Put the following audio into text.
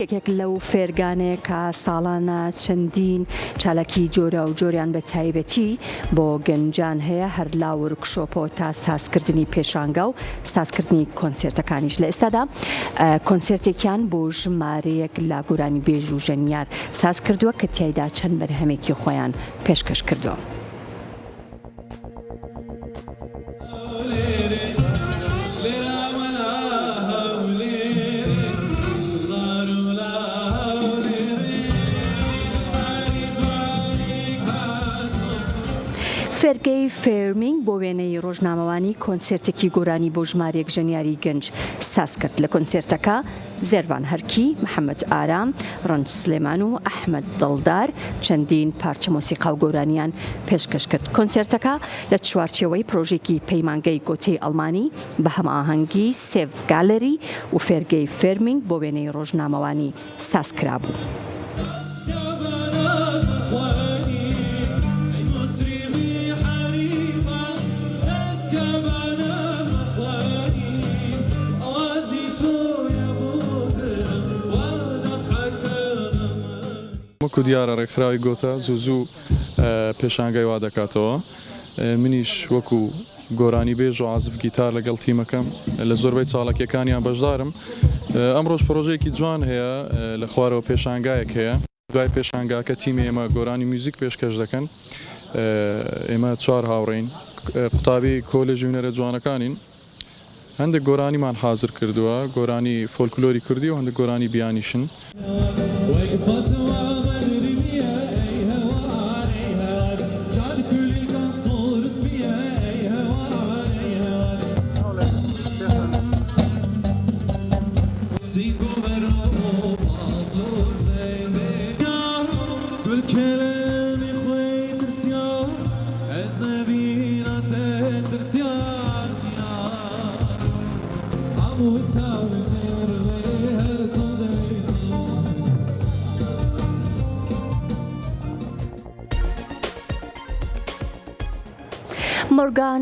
یەکێک لەو فێرگانەیە کە ساڵانە چەندین چالاکی جۆرە و جۆریان بە تایبەتی بۆ گەنجان هەیە هەر لا وەرکشۆپەوە تا سازکردنی پێشانگا و سازکردنی کۆنسێرتەکانیش لە ئێستادا کۆنسێرتێکیان بۆ ژمارەیەک لە گۆرانی بێژ و ژەنیار ساز کردووە کە تیایدا چەند بەرهەمێکی خۆیان پێشکەش کردووە. فێرگەی فێرمینگ بۆ وێنەی ڕۆژنامەوانی کۆنسێرتێکی گۆرانی بۆ ژمارەیەک ژەنیاری گەنج ساز کرد. لە کۆنسێرتەکە زێروان هەرکی، محەممەد ئارام، ڕەنج سلێمان و ئەحمەد دڵدار چەندین پارچە مۆسیقا و گۆرانیان پێشکەش کرد. کۆنسێرتەکە لە چوارچێوەی پرۆژێکی پەیمانگەی گۆتەی ئەڵمانی بە هەماهەنگی سێڤ گالەری و فێرگەی فێرمینگ بۆ وێنەی ڕۆژنامەوانی سازکرا بوو. وەکو دیارە ڕێکخراوی گۆتە زوو پێشانگای وا دەکاتەوە. منیش وەکو گۆرانی بێژ و عازف گیتار لەگەڵ تیمەکەم لە زۆربەی چاڵکیەکانیان بەشدارم. ئەمڕۆژ پرۆژەیەکی جوان هەیە لە خوارەوە پێشانگایەک هەیە. دوای پێشانگاکە تیمی ئێمە گۆرانی میوزیک پێشکەش دەکەن. ئێمە چوار هاوڕێین قوتابی کۆلێژی هونەرە جوانەکانین. هەندێک گۆرانیمان حازر کردووە، گۆرانی فۆلکلۆری کوردی و هەندێک گۆرانی بیانیشن. مۆرگان